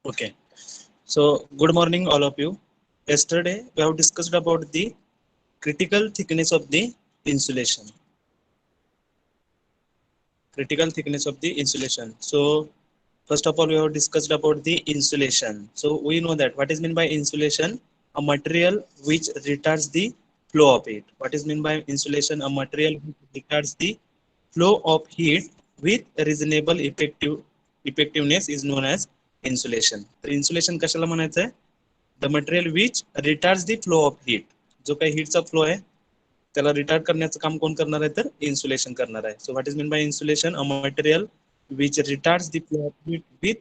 Okay. So good morning, all of you. Yesterday we have discussed about the critical thickness of the insulation. Critical thickness of the insulation. So first of all, we have discussed about the insulation. So we know that what is meant by insulation, a material which retards the flow of heat. What is meant by insulation, a material which retards the flow of heat with reasonable effectiveness is known as insulation. तर insulation कशाला म्हणायचं आहे? The material which retards the flow of heat. जो काही heat चा flow आहे त्याला retard करण्याचं काम कोण करणार आहे तर इन्सुलेशन करणार आहे. So what is mean bye insulation, a material which retards the flow of heat with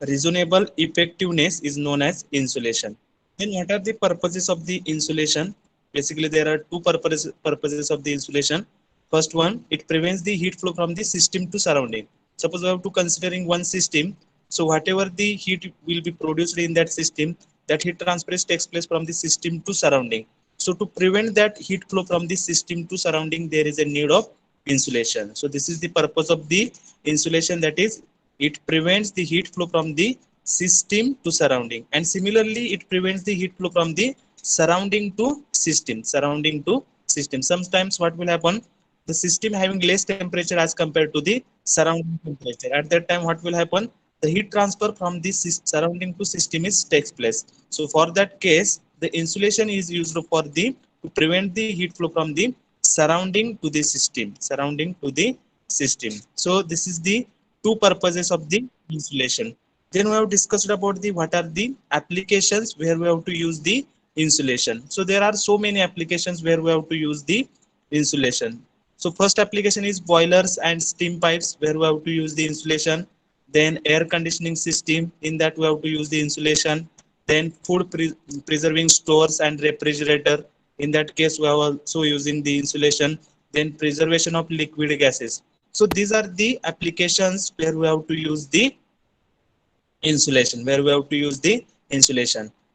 reasonable effectiveness is known as insulation. Then what are the purposes of the insulation? Basically there are two purposes of the insulation. First one, it prevents the heat flow from the system to surrounding. Suppose we have to considering one system, so whatever the heat will be produced in that system, that heat transfer takes place from the system to surrounding. So to prevent that heat flow from the system to surrounding, there is a need of insulation. So this is the purpose of the insulation, that is it prevents the heat flow from the system to surrounding, and similarly it prevents the heat flow from the surrounding to system. Sometimes what will happen, the system having less temperature as compared to the surrounding temperature. At that time what will happen, the heat transfer from the surrounding to system is takes place. So for that case the insulation is used for the to prevent the heat flow from the surrounding to the system. So this is the two purposes of the insulation. Then we have discussed about the what are the applications where we have to use the insulation. So there are so many applications where we have to use the insulation. So first application is boilers and steam pipes where we have to use the insulation. Then air conditioning system, in that we have to use the insulation. Then food preserving stores and refrigerator, in that case we are also using the insulation. Then preservation of liquid gases. So these are the applications where we have to use the insulation.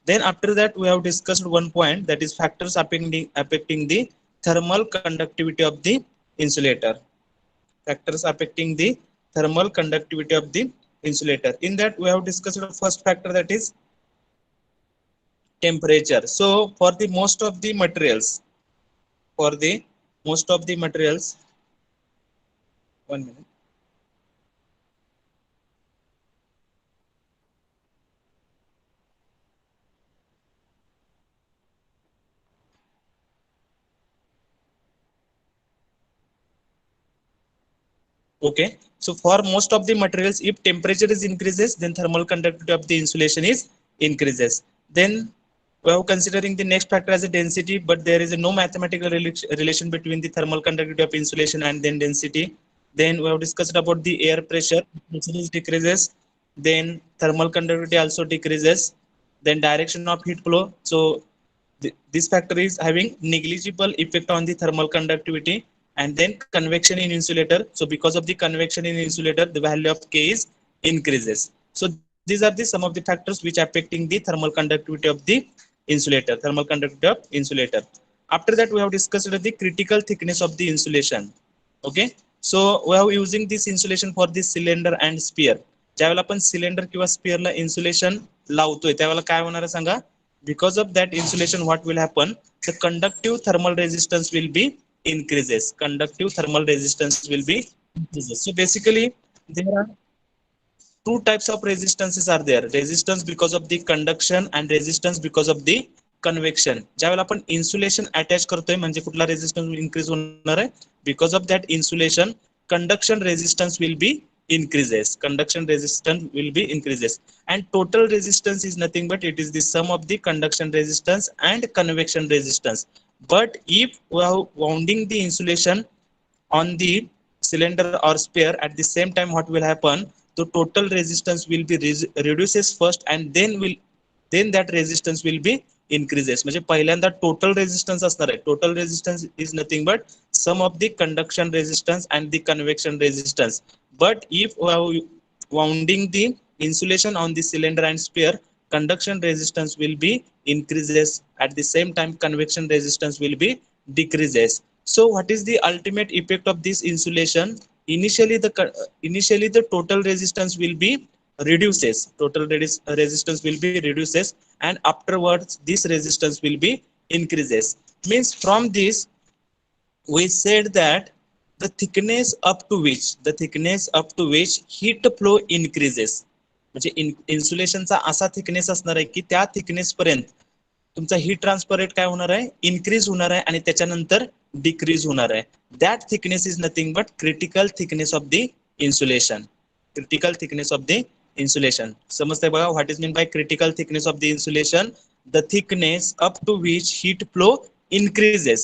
Then after that we have discussed one point, that is factors affecting the thermal conductivity of the insulator. Factors affecting the thermal conductivity of the insulator. In that we have discussed the first factor, that is temperature. So for the most of the materials, 1 minute. Okay, so for most of the materials, if temperature is increases, then thermal conductivity of the insulation is increases. Then we are considering the next factor as a density, but there is a no mathematical relation between the thermal conductivity of insulation and then density. Then we have discussed about the air pressure. Pressure is decreases, then thermal conductivity also decreases. Then direction of heat flow. So this factor is having negligible effect on the thermal conductivity. And then convection in insulator. So because of the convection in insulator, the value of K is increases. So these are the some of the factors which affecting the thermal conductivity of the insulator. After that we have discussed the critical thickness of the insulation. Okay, so we are using this insulation for the cylinder and sphere. ज्यावेळेला आपण cylinder किंवा स्पिअरला insulation लावतोय त्यावेळेला काय होणार आहे सांगा. Because of that insulation what will happen, the conductive thermal resistance will be increases. So basically there are two types of resistances are there. Resistance because of the conduction and resistance because of the convection. ज्यावेळेला आपण insulation attach करतोय म्हणजे कुठला resistance increase होणार आहे, because of that insulation conduction resistance will be increases. And total resistance is nothing but it is the sum of the conduction resistance and convection resistance. But if we are wounding the insulation on the cylinder or sphere, at the same time what will happen, the total resistance will be reduces first and then that resistance will be increases. म्हणजे पहिल्यांदा total resistance असणार आहे. Total resistance is nothing but sum of the conduction resistance and the convection resistance. But if wounding the insulation on the cylinder and sphere, conduction resistance will be increases, at the same time convection resistance will be decreases. So what is the ultimate effect of this insulation? Initially the total resistance will be reduces, total resistance will be reduces, and afterwards this resistance will be increases. Means from this we said that the thickness up to which heat flow increases, म्हणजे इन्सुलेशनचा असा thickness असणार आहे की त्या thickness पर्यंत तुमचा heat transfer rate काय होणार आहे, इन्क्रीज होणार आहे आणि त्याच्यानंतर डिक्रीज होणार आहे. That thickness is nothing but critical thickness of the insulation. Critical thickness of the insulation समजतंय बघा. What is mean by critical thickness of the insulation? The thickness up to which heat flow increases,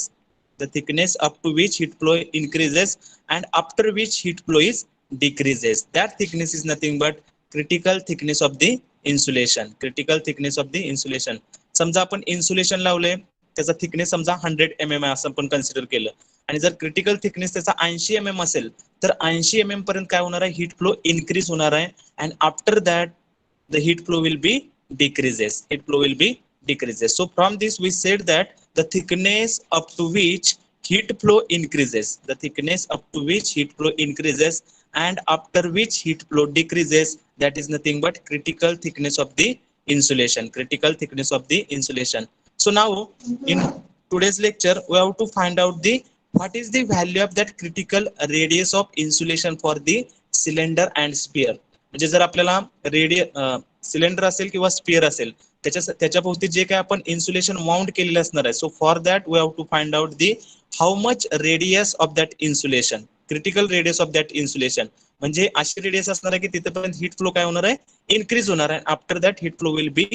the thickness up to which heat flow increases and after which heat flow is decreases. That thickness is nothing but critical thickness of the insulation. Critical thickness of the insulation. समजा आपण insulation लावले, त्याचा thickness समजा 100 mm आहे असं आपण consider केलं, आणि जर क्रिटिकल थिकनेस त्याचा 80 mm असेल तर 80 mm पर्यंत काय होणार आहे, हीट फ्लो इन्क्रीज होणार आहे, and after that the heat flow will be decreases. Heat flow will be decreases. So from this we said that the thickness up to which heat flow increases, the thickness up to which heat flow increases and after which heat flow decreases, that is nothing but critical thickness of the insulation. Critical thickness of the insulation. So now in today's lecture we have to find out the what is the value of that critical radius of insulation for the cylinder and sphere. म्हणजे जर आपल्याला cylinder असेल किंवा spear असेल त्याच्याभोवती जे काय आपण insulation mount केलेलं असणार आहे, so for that we have to find out the how much radius of that insulation, critical radius of that insulation. म्हणजे अशी रेडियस असणार आहे की तिथपर्यंत हीट फ्लो काय होणार आहे, इन्क्रीज होणार आहे, after that heat flow will be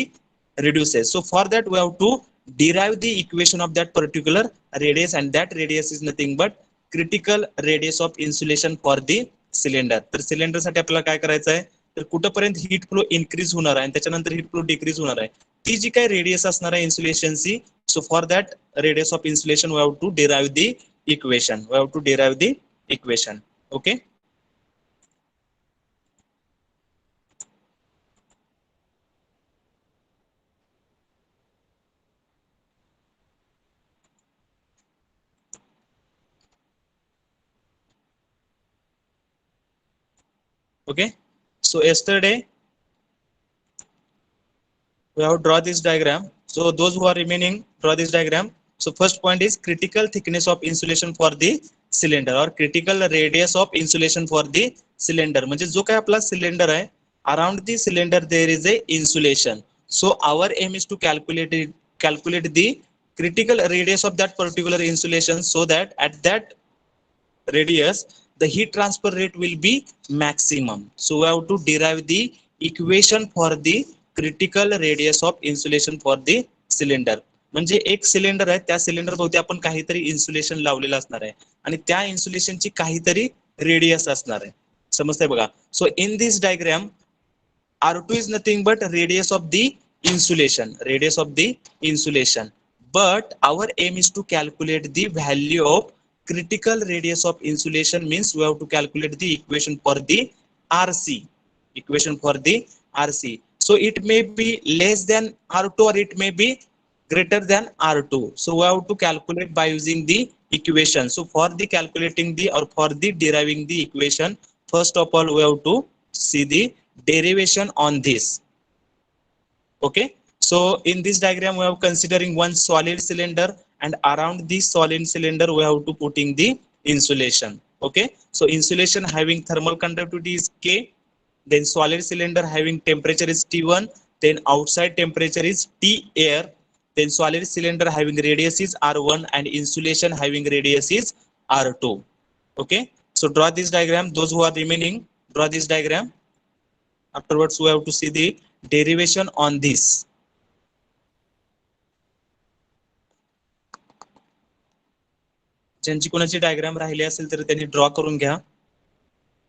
reduces. So for that we have to derive the equation of that particular radius, and that radius is nothing but critical radius of insulation for the cylinder. तर cylinder साठी आपल्याला काय करायचं आहे, तर कुठपर्यंत heat flow increase होणार आहे आणि त्याच्यानंतर हीट फ्लो डिक्रीज होणार आहे ती जी काय रेडियस असणार आहे इन्सुलेशनची, so for that radius of insulation we have to derive the equation. We have to derive the equation. Okay. Okay, so yesterday we have draw this diagram. So those who are remaining, draw this diagram. So first point is critical thickness of insulation for the cylinder or critical radius of insulation for the cylinder. म्हणजे जो काय आपला cylinder आहे, around the cylinder there is a insulation. So our aim is to calculate the critical radius of that particular insulation, so that at that radius the heat transfer rate will be maximum. So we have to derive the equation for the critical radius of insulation for the cylinder. म्हणजे एक cylinder आहे, त्या cylinder भोवती आपण काहीतरी insulation लावलेलं असणार आहे आणि त्या इन्सुलेशनची काहीतरी रेडियस असणार आहे. समजतंय बघा. So in this diagram R2 is nothing but radius of the insulation, radius of the insulation. But our aim is to calculate the value of critical radius of insulation, means we have to calculate the equation for the RC, equation for the RC. So it may be less than R2 or it may be greater than R2. So we have to calculate by using the equation. So for the calculating the or for the deriving the equation, first of all we have to see the derivation on this. Okay, so in this diagram we have considering one solid cylinder, and around this solid cylinder we have to putting the insulation. Okay, so insulation having thermal conductivity is K, then solid cylinder having temperature is T1, then outside temperature is T air, then solid cylinder having radius is R1 and insulation having radius is R2. Okay, so draw this diagram. Those who are remaining, draw this diagram. Afterwards we have to see the derivation on this. ज्यांची कोणाची diagram राहिली असेल तर त्यांनी draw करून घ्या.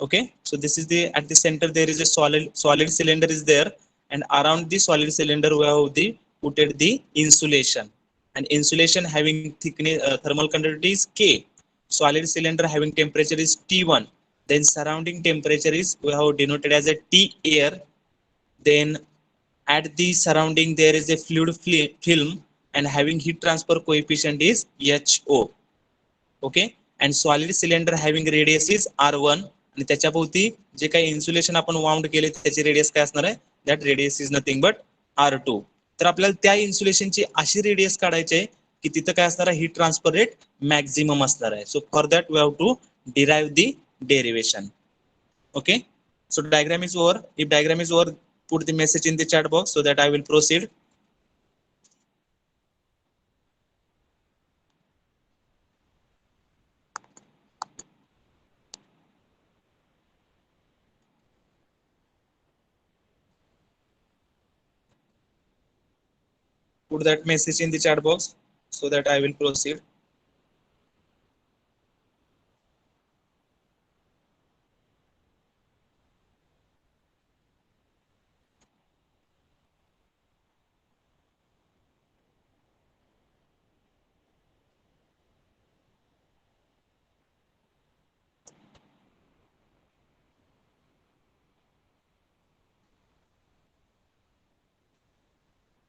Okay, so this is the at the center there is a solid cylinder is there, and around the solid cylinder we have the putted the insulation, and insulation having thickness thermal conductivity is K, solid cylinder having temperature is T1, then surrounding temperature is we have denoted as a T air, then at the surrounding there is a fluid film and having heat transfer coefficient is HO. Okay, and solid cylinder having radius is R1 आणि त्याच्याभोवती जे काही insulation आपण wound केले त्याची radius काय असणार आहे, that radius is nothing but R2. तर आपल्याला त्या इन्सुलेशनची अशी रेडियस काढायची आहे की तिथं काय असणार आहे, हीट ट्रान्सफर रेट मॅक्झिमम असणार आहे. So for that we have to derive the derivation. Okay, so diagram is over. If diagram is over, put the message in the chat box so that I will proceed. Put that message in the chat box so that I will proceed.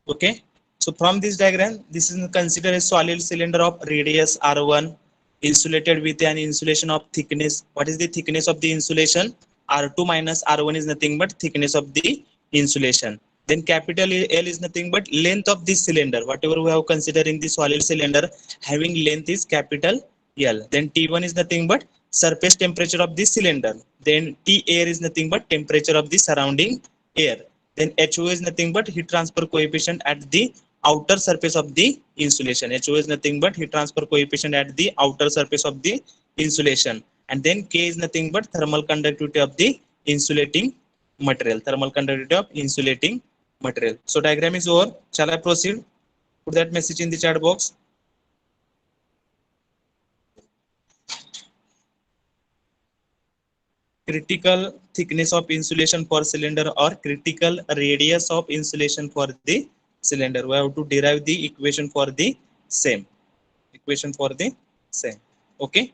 Okay, so from this diagram, this is considered a solid cylinder of radius R1 insulated with an insulation of thickness. What is the thickness of the insulation? R2 minus R1 is nothing but thickness of the insulation. Then capital L is nothing but length of this cylinder. Whatever we have considering the solid cylinder having length is capital L. Then T1 is nothing but surface temperature of this cylinder. Then T air is nothing but temperature of the surrounding air. Then HO is nothing but heat transfer coefficient at the outer surface of the insulation. HO is nothing but heat transfer coefficient at the outer surface of the insulation. And then K is nothing but thermal conductivity of the insulating material. Thermal conductivity of insulating material. So diagram is over. Shall I proceed? Put that message in the chat box. Critical thickness of insulation for cylinder or critical radius of insulation for the cylinder. We have to derive the equation for the same. Equation for the same. Okay.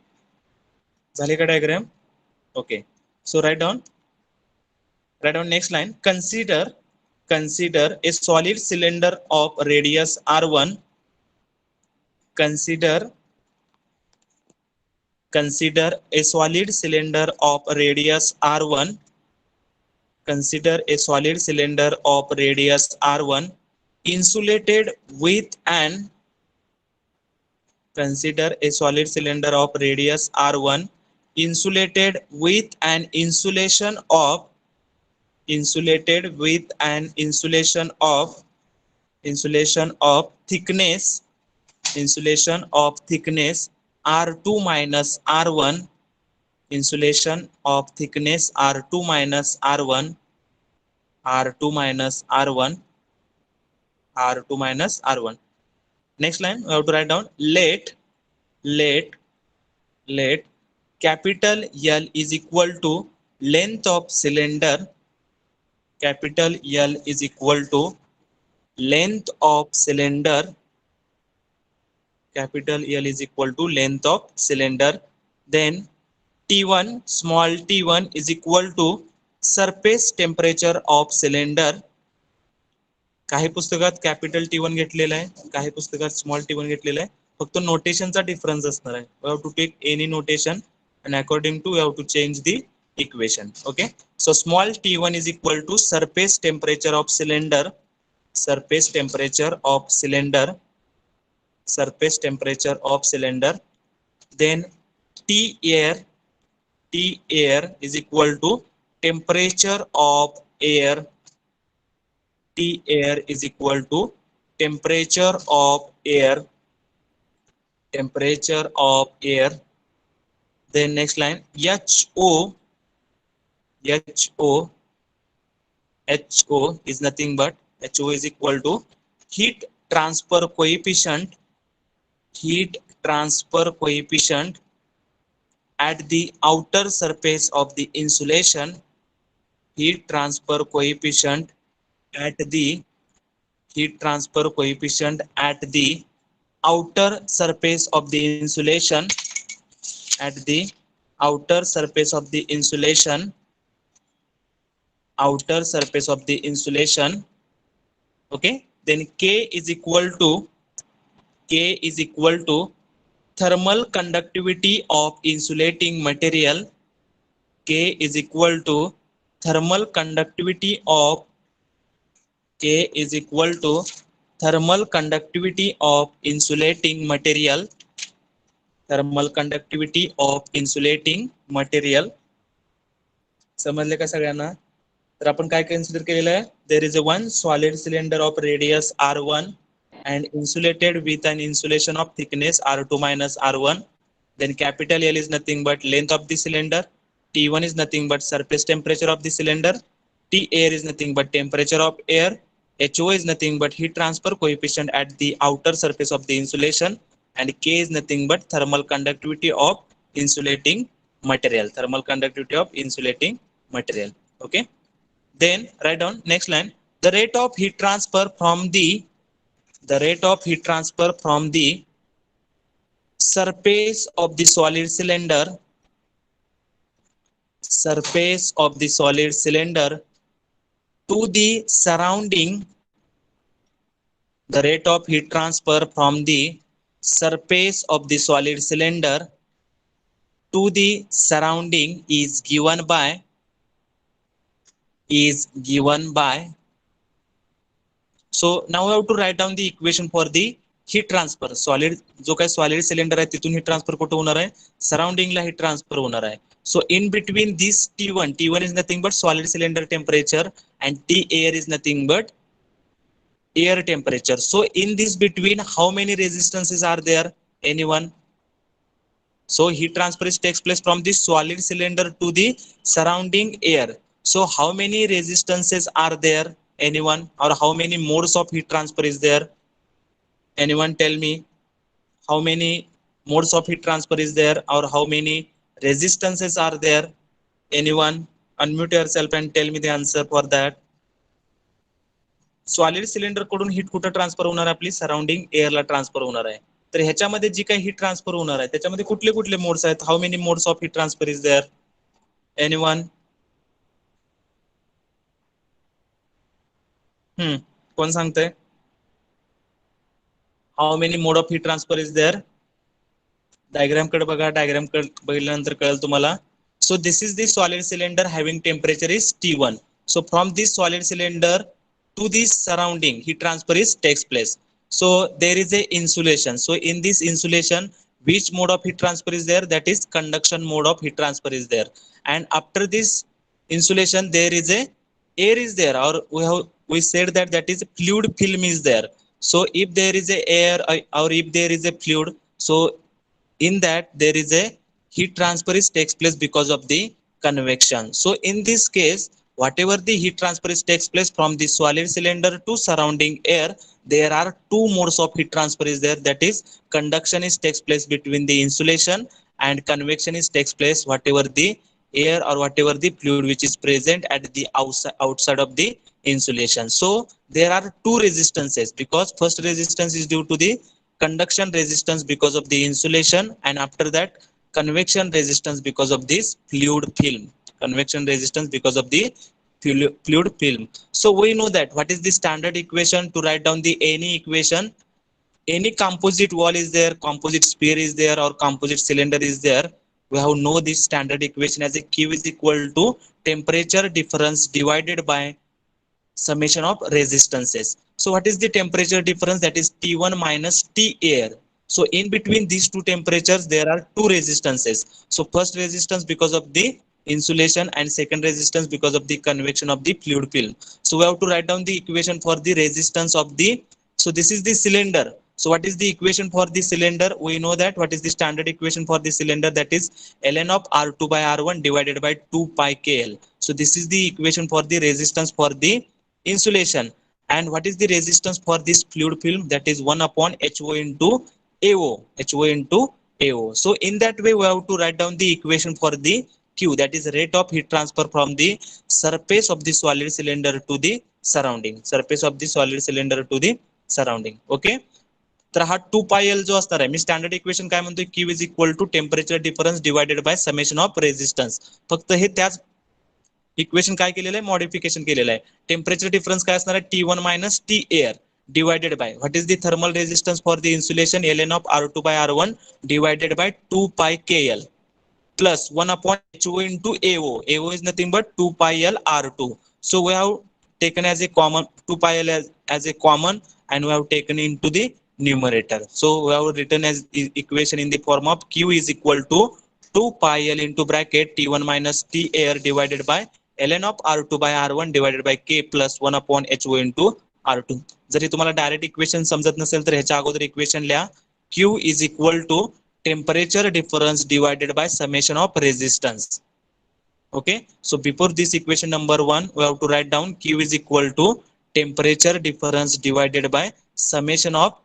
झाले का diagram? Okay. So write down next line. Consider a solid cylinder of radius R1. Consider a solid cylinder of radius R1. Consider a solid cylinder of radius R1 insulated with an consider a solid cylinder of radius R1 insulated with an insulation of thickness R2 minus R1 insulation of thickness R2 minus R1 Next line we have to write down let capital L is equal to length of cylinder. Capital L is equal to length of cylinder. Capital L is equal to length of cylinder. Then T1 small t1 is equal to surface temperature of cylinder. काही पुस्तकात capital T1 घेतलेला आहे, काही पुस्तकात small T1 घेतलेला आहे. फक्त नोटेशनचा difference असणार आहे. We have to take any notation and according to we have to change the equation. Okay, so small t1 is equal to surface temperature of cylinder. Then T air is equal to temperature of air. T air is equal to temperature of air. Then next line HO is nothing but HO is equal to heat transfer coefficient at the outer surface of the insulation. Heat transfer coefficient at the outer surface of the insulation. Okay, then K is equal to thermal conductivity of insulating material. K is equal to thermal conductivity of K is equal to thermal conductivity of insulating material, thermal conductivity of insulating material. समजले का सगळ्यांना? तर आपण काय consider केलेलं आहे, there is a one solid cylinder of radius R1 and insulated with an insulation of thickness R2 minus R1. Then capital L is nothing but length of the cylinder, T1 is nothing but surface temperature of the cylinder, T air is nothing but temperature of air, HO is nothing but heat transfer coefficient at the outer surface of the insulation, and K is nothing but thermal conductivity of insulating material, thermal conductivity of insulating material. Okay, then write down next line, the rate of heat transfer from the rate of heat transfer from the surface of the solid cylinder, surface of the solid cylinder to the surrounding, the rate of heat transfer from the surface of the solid cylinder to the surrounding is given by so now we have to write down the equation for the heat transfer. Solid जो काय solid cylinder आहे तिथून heat transfer कुठे होणार आहे, surrounding ला heat transfer होणार आहे. So in between this T1 is nothing but solid cylinder temperature and T air is nothing but air temperature. So in this between how many resistances are there? Anyone? So heat transfer takes place from the solid cylinder to the surrounding air. So how many resistances are there? Anyone? Or how many modes of heat transfer is there? Anyone tell me how many modes of heat transfer is there, or how many resistances are there? Anyone? Unmute yourself and tell me the answer for that. Solid cylinder कडून heat कुठे transfer होणार आहे, आपली surrounding एअरला transfer होणार आहे. तर ह्याच्यामध्ये जी काही हीट ट्रान्सफर होणार आहे त्याच्यामध्ये कुठले कुठले मोड्स आहेत, how many modes of heat transfer is there? Anyone? कोण सांगतंय? How many mode of heat transfer is there? Diagram कडे बघा, डायग्राम बघितल्यानंतर कळेल तुम्हाला. So this is the solid cylinder having temperature is T1. So from this solid cylinder to this surrounding heat transfer is takes place. So there is a insulation. So in this insulation, which mode of heat transfer is there? That is conduction mode of heat transfer is there. And after this insulation, there is a air is there, or we said that that is fluid film is there. So if there is a air or if there is a fluid, so in that there is a heat transfer is takes place because of the convection. So in this case, whatever the heat transfer is takes place from the solid cylinder to surrounding air, there are two modes of heat transfer is there. That is conduction is takes place between the insulation, and convection is takes place whatever the air or whatever the fluid which is present at the outside of the insulation. So there are two resistances, because first resistance is due to the conduction resistance because of the insulation, and after that convection resistance because of this fluid film, convection resistance because of the fluid film. So we know that what is the standard equation to write down the any equation. Any composite wall is there, composite sphere is there, or composite cylinder is there, we have know this standard equation as a Q is equal to temperature difference divided by summation of resistances. So what is the temperature difference? That is T1 minus T air. So in between these two temperatures there are two resistances. So first resistance because of the insulation, and second resistance because of the convection of the fluid film. So we have to write down the equation for the resistance of the, so this is the cylinder. So what is the equation for the cylinder? We know that what is the standard equation for the cylinder, that is ln of R2 by R1 divided by 2 pi KL. So this is the equation for the resistance for the insulation. And what is the resistance for this fluid film? That is 1 upon HO into AO, HO into AO. So in that way we have to write down the equation for the Q, that is rate of heat transfer from the surface of the solid cylinder to the surrounding, surface of the solid cylinder to the surrounding. Okay, तर हा 2 पाय L जो असणार आहे, मी standard equation काय म्हणतोय, Q is equal to temperature difference divided by summation of resistance. फक्त हे त्याच इक्वेशन काय केलेलं आहे, मॉडिफिकेशन केलेलं आहे. टेम्परेचर डिफरन्स काय असणार आहे, T1 minus T air divided by what is the thermal resistance for the insulation, ln of R2 by R1 divided by 2 pi KL plus 1 upon HO into AO. AO is nothing but 2 pi L R2. So we have taken as a common 2 pi L as a common, and we have taken into the numerator. So we have written as equation in the form of Q is equal to 2 pi L into bracket T1 minus T air divided by ln of R2 by R1 divided by K plus 1 upon HO into R2. जरी तुम्हाला direct equation समजत नसेल तर ह्याच्या अगोदर equation लिहा. Q is equal to temperature difference divided by summation of resistance. Okay, so before this equation number 1, we have to write down Q is equal to temperature difference divided by summation of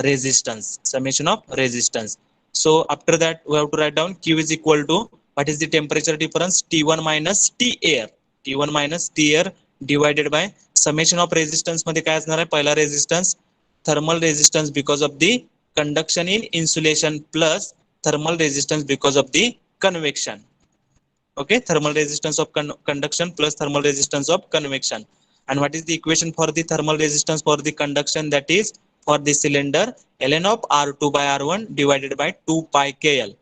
resistance. Summation of resistance. So after that, we have to write down Q is equal to, what is the temperature difference? T1 minus T air. T1 minus T air divided by summation of resistance मध्ये काय असणार आहे? पहिला resistance thermal resistance because of the conduction in insulation plus thermal resistance because of the convection. Okay, thermal resistance of conduction plus thermal resistance of convection. And what is the equation for the thermal resistance for the conduction? That is for the cylinder ln of R2 by R1 divided by 2 pi KL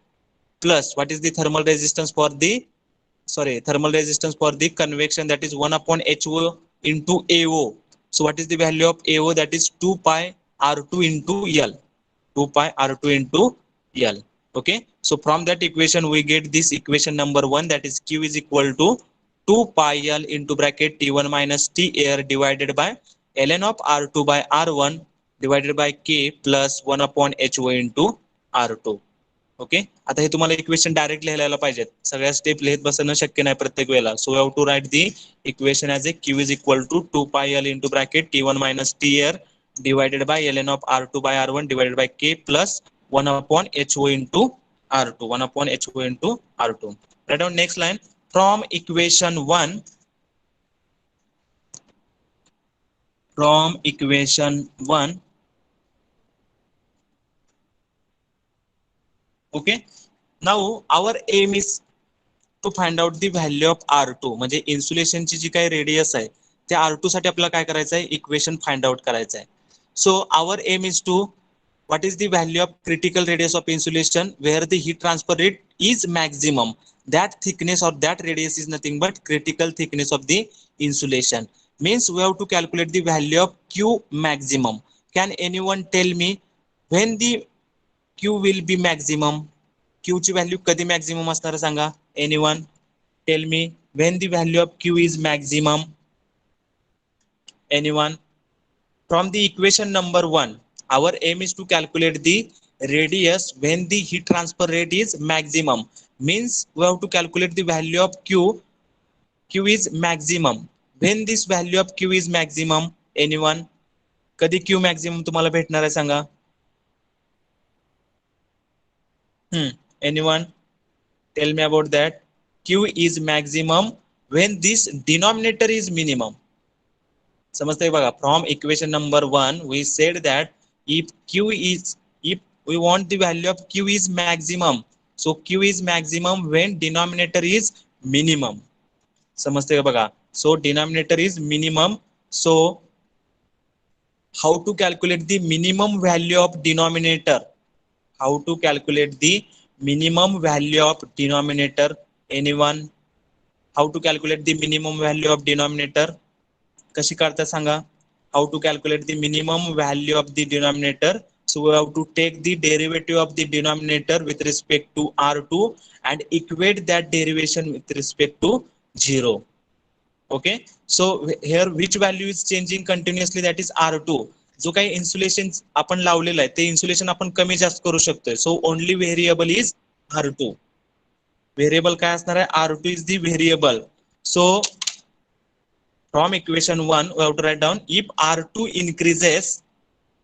plus what is the thermal resistance for the thermal resistance for the convection, that is 1 upon HO into AO. So what is the value of AO? That is 2 pi R2 into L. 2 pi R2 into L. Okay, so from that equation we get this equation number 1, that is Q is equal to 2 pi L into bracket T1 minus T air divided by ln of R2 by R1 divided by K plus 1 upon HO into R2. Okay, आता हे तुम्हाला equation direct लिहायला पाहिजेत. सगळ्या step लिहित बसणं शक्य नाही प्रत्येक वेळेला. So we have to write the equation as a Q is equal to 2 pi L into bracket T1 minus T air divided by ln of R2 by R1 divided by K plus 1 upon HO into R2. 1 upon HO into R2. Write down next line. From equation 1, okay, now our aim is to find out the value of R2. म्हणजे इन्सुलेशनची जी काही radius आहे त्या R2 साठी आपल्याला काय करायचं आहे? Equation find out करायचं आहे. So our M is two, what is the value of critical radius of insulation where the heat transfer rate is maximum? That thickness or that radius is nothing but critical thickness of the insulation. Means we have to calculate the value of Q maximum. Can anyone tell me when the Q will be maximum? Q ची value कधी maximum असणार सांगा. Anyone tell me when the value of Q is maximum? Anyone? From the equation number 1, our aim is to calculate the radius when the heat transfer rate is maximum. Means we have to calculate the value of Q. Q is maximum. When this value of Q is maximum? Anyone? कधी Q maximum तुम्हाला भेटणार आहे सांगा. Anyone tell me about that? Q is maximum when this denominator is minimum. समजतंय बघा. From equation number 1 we said that if we want the value of Q is maximum, so Q is maximum when denominator is minimum. समजतंय बघा. So denominator is minimum. So how to calculate the minimum value of denominator? How to calculate the minimum value of denominator? Anyone? How to calculate the minimum value of denominator? कशी करता सांगा. How to calculate the minimum value of the denominator? So we have to take the derivative of the denominator with respect to R2 and equate that derivation with respect to 0. Okay, so here which value is changing continuously? That is R2. जो काही insulation आपण लावलेलं आहे ते insulation आपण कमी जास्त करू शकतोय. So only variable is R2. Variable काय असणार आहे? R2 is the variable. So from equation 1 we have to write down if R2 increases,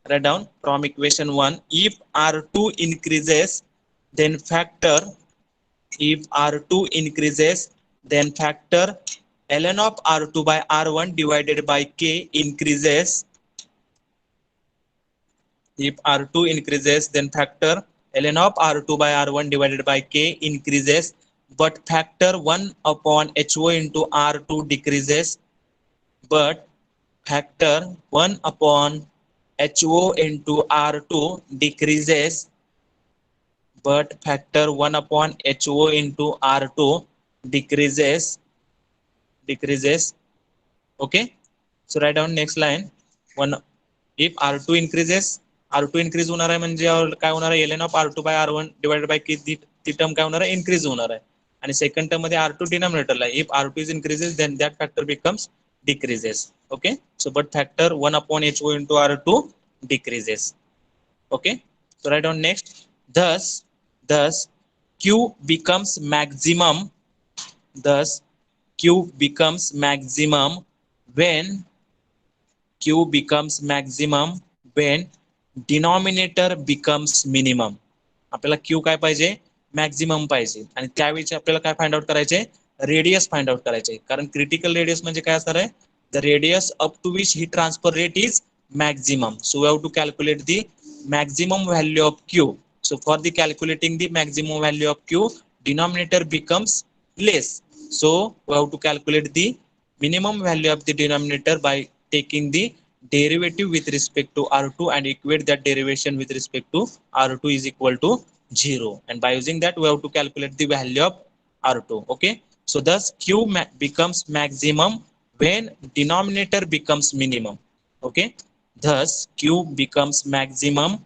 write down from equation 1, if R2 increases then factor, if R2 increases then factor ln of R2 by R1 divided by K increases. If R2 increases then factor ln of R2 by R1 divided by K increases, but factor 1 upon HO into R2 decreases. But factor 1 upon HO into R2 decreases but factor 1 upon HO into R2 decreases. Okay, so write down next line. One, if R2 increases, R2 increase होणार आहे म्हणजे काय होणार आहे, ln of R2 by R1 divided by ती term काय होणार आहे, increase होणार आहे. आणि सेकंड टर्म मध्ये R2 डिनॉमिनेटरला, if R2 is increases then that factor becomes decreases. Okay, so but factor 1 upon HO into R2 decreases. Okay, so write down next. Thus Q becomes maximum. Thus Q becomes maximum when Q becomes maximum when denominator becomes minimum. आपल्याला Q काय पाहिजे, maximum पाहिजे. आणि त्यावेळी आपल्याला काय find out करायचे, radius find out करायचे. कारण क्रिटिकल रेडियस म्हणजे काय असणार आहे, the radius up to which ही transfer rate is maximum. So we have to calculate the maximum value of Q. So for the calculating the maximum value of Q, denominator becomes less. So we have to calculate the minimum value of the denominator by taking the derivative with respect to R2 and equate that derivation with respect to R2 is equal to 0. And by using that, we have to calculate the value of R2. Okay. So thus Q becomes maximum when denominator becomes minimum. Okay. Thus Q becomes maximum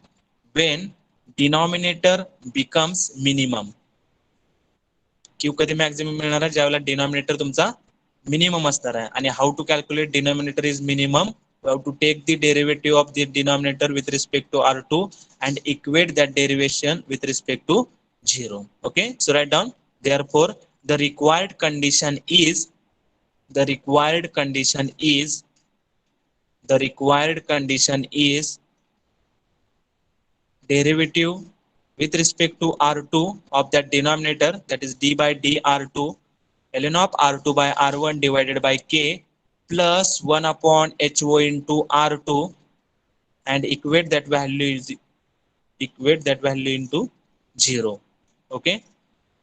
when denominator becomes minimum. Q कधी maximum मिळणार आहे, ज्यावेळेला denominator तुमचा minimum असणार आहे. आणि how to calculate denominator is minimum, we have to take the derivative of the denominator with respect to R2 and equate that derivation with respect to 0. Okay, so write down. Therefore the required condition is the required condition is derivative with respect to R2 of that denominator, that is d by d R2, ln of R2 by R1 divided by K plus 1 upon HO into R2, and equate that value into 0. Okay,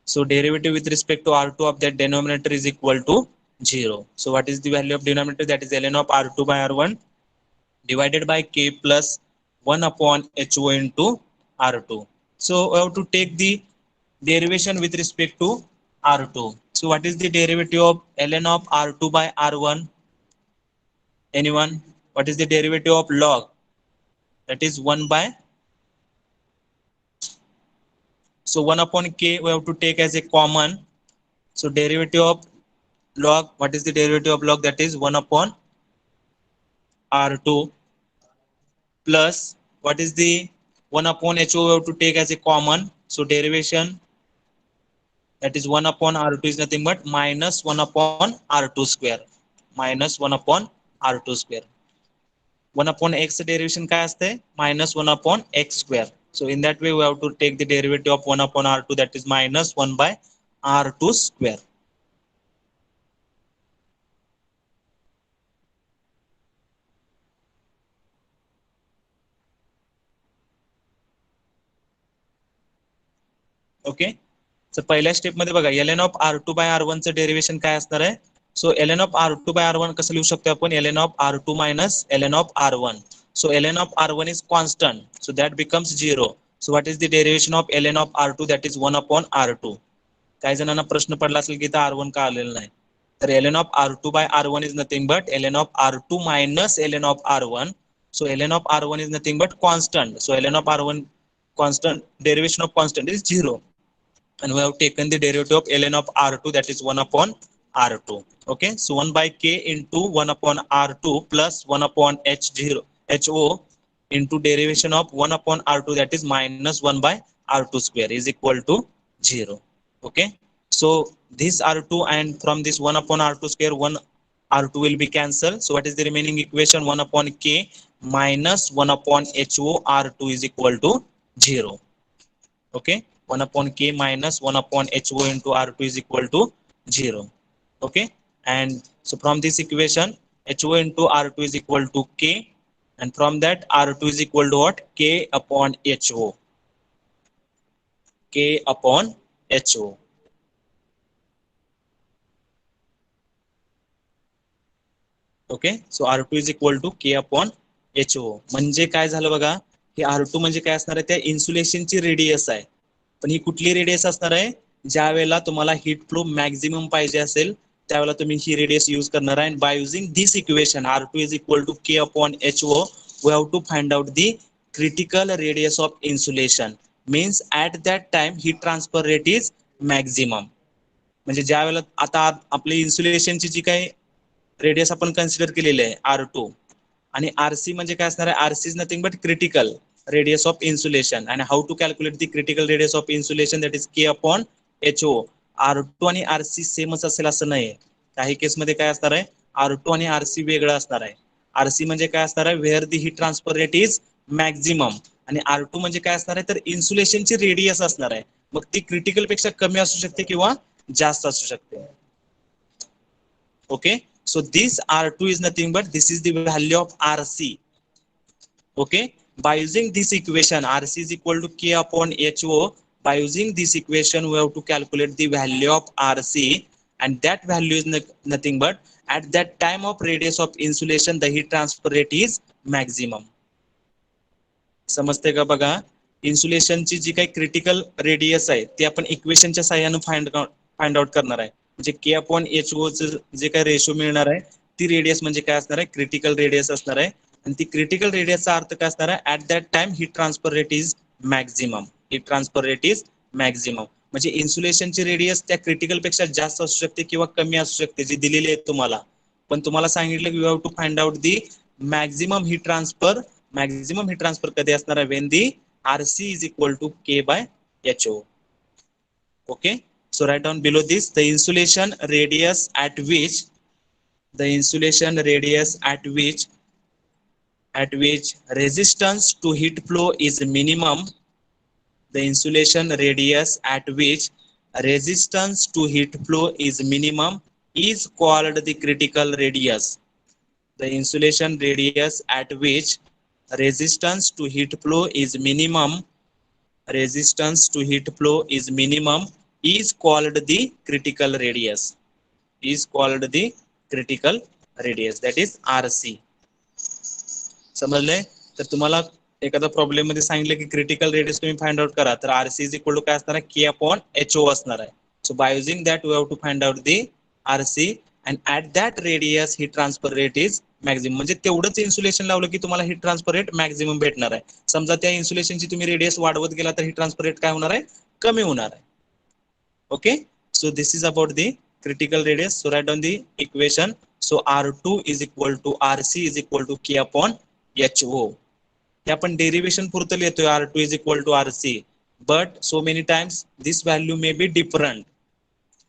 so derivative with respect to R2 of that denominator is equal to 0. So what is the value of denominator, that is ln of R2 by R1 divided by K plus 1 upon HO into R2. So we have to take the derivation with respect to R2. So what is the derivative of ln of R2 by R1? Anyone? What is the derivative of log? That is 1 by, so 1 upon K we have to take as a common. So derivative of log, what is the derivative of log? That is 1 upon R2 plus, what is the 1 upon HO we have to take as a common. So derivation, that is 1 upon R2 is nothing but minus 1 upon R2 square. Minus 1 upon R2 square. 1 upon x derivation काय असते, minus 1 upon x square. So in that way we have to take the derivative of 1 upon R2, that is minus 1 by R2 square. Okay, तर पहिल्या step मध्ये बघा ln of R2 by R1 चं derivation काय असणार आहे. सो ln of R2 by R1 कसं लिहू शकतो आपण, ln of R2 minus ln of R1. So ln of R1 is constant, so that becomes 0. So what is the derivation of ln of R2, that is 1 upon R2. काही जणांना प्रश्न पडला असेल की इथं R1 का आलेलं नाही, तर ln of R2 by R1 is nothing but ln of R2 minus ln of R1. So ln of R1 is nothing but constant, so ln of R1 constant, derivation of constant is 0. And we have taken the derivative of ln of R2, that is 1 upon R2. Okay, so 1 by K into 1 upon R2 plus 1 upon HO into derivation of 1 upon R2, that is minus 1 by R2 square is equal to 0. Okay, so this R2 and from this 1 upon R2 square, 1 R2 will be cancelled. So what is the remaining equation, 1 upon K minus 1 upon HO R2 is equal to 0. Okay, 1 upon K minus 1 upon HO into R2 is equal to 0. Okay, and so from this equation HO into R2 is equal to K, and from that R2 is equal to what, K upon HO. K upon HO. Okay, so R2 is equal to K upon HO. म्हणजे काय झालं बघा, हे R2 म्हणजे काय असणार आहे, त्या इन्सुलेशनची radius आहे. पण ही कुठली रेडियस असणार आहे, ज्या वेळेला तुम्हाला हीट फ्लो मॅक्झिमम पाहिजे असेल त्यावेळेला तुम्ही ही रेडियस यूज करणार आहे. By using this equation R2 is equal to K upon HO we have to find out the critical radius of insulation. Means at that time heat transfer rate is maximum. म्हणजे ज्या वेळेला आता आपली इन्सुलेशनची जी काही radius आपण consider केलेली आहे R2 आणि RC म्हणजे काय असणार आहे, RC is nothing but critical radius of insulation. आणि how to calculate the critical radius of insulation, that is K upon HO. R2 आणि RC सेमच असेल असं नाही, काही केसमध्ये काय असणार आहे, R2 आणि RC वेगळं असणार आहे. RC म्हणजे काय असणार आहे, where the heat transfer rate is maximum. आणि R2 म्हणजे काय असणार आहे, तर इन्सुलेशनची रेडियस असणार आहे. मग ती क्रिटिकल पेक्षा कमी असू शकते किंवा जास्त असू शकते. Okay, so this R2 is nothing but this is the value of RC. Okay, by using this equation RC is equal to K upon HO, by using this equation we have to calculate the value of RC, and that value is nothing but at that time of radius of insulation the heat transfer rate is maximum. समजते का बघा, इन्सुलेशनची जी काही critical radius आहे ती आपण इक्वेशनच्या साह्याने find out करणार आहे. म्हणजे K अपॉन HO जे काही रेशो मिळणार आहे ती रेडियस म्हणजे काय असणार आहे, क्रिटिकल रेडियस असणार आहे. आणि ती क्रिटिकल रेडियसचा अर्थ काय असणार आहे, at that time heat transfer rate is maximum. Heat transfer rate is maximum म्हणजे इन्सुलेशनची रेडियस त्या क्रिटिकल पेक्षा जास्त असू शकते किंवा कमी असू शकते जी दिलेली आहे तुम्हाला. पण तुम्हाला सांगितलं की you have to find out the maximum heat transfer. Maximum heat transfer कधी असणार आहे, when the RC is equal to K by HO. Okay, so write down below this the insulation radius at which resistance to heat flow is minimum. The insulation radius at which resistance to heat flow is minimum is called the critical radius. The insulation radius at which resistance to heat flow is minimum is called the critical radius. That is RC. समजले? तर तुम्हाला एखादा problem मध्ये सांगितलं की critical radius तुम्ही find out करा, तर RC इज इक्वल टू काय असणार आहे, K अपॉन HO असणार आहे. So by using that we have to find out the RC, and at that radius heat transfer rate is maximum. म्हणजे तेवढंच इन्सुलेशन लावलं की तुम्हाला हीट ट्रान्सफर रेट मॅक्झिमम भेटणार आहे. समजा त्या इन्सुलेशनची तुम्ही रेडियस वाढवत गेला तर हीट ट्रान्सफर रेट काय होणार आहे, कमी होणार आहे. Okay, so this is about the critical radius. So write down the equation. So R2 is equal to RC is equal to K upon HO. हे आपण डेरिवेशन पुरतं लिहितोय R2 is equal to RC, but so many times this value may be different.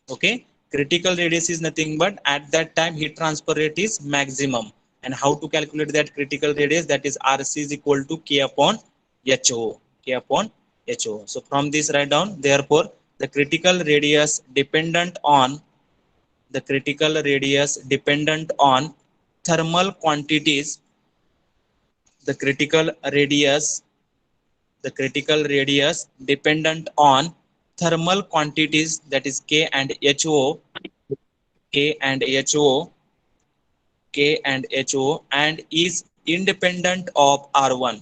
Okay, critical radius is nothing but at that time heat transfer rate is maximum. And how to calculate that critical radius, that is RC is equal to K upon HO. So from this write down, therefore the critical radius dependent on thermal quantities. The critical radius dependent on thermal quantities, that is K and HO, and is independent of R1.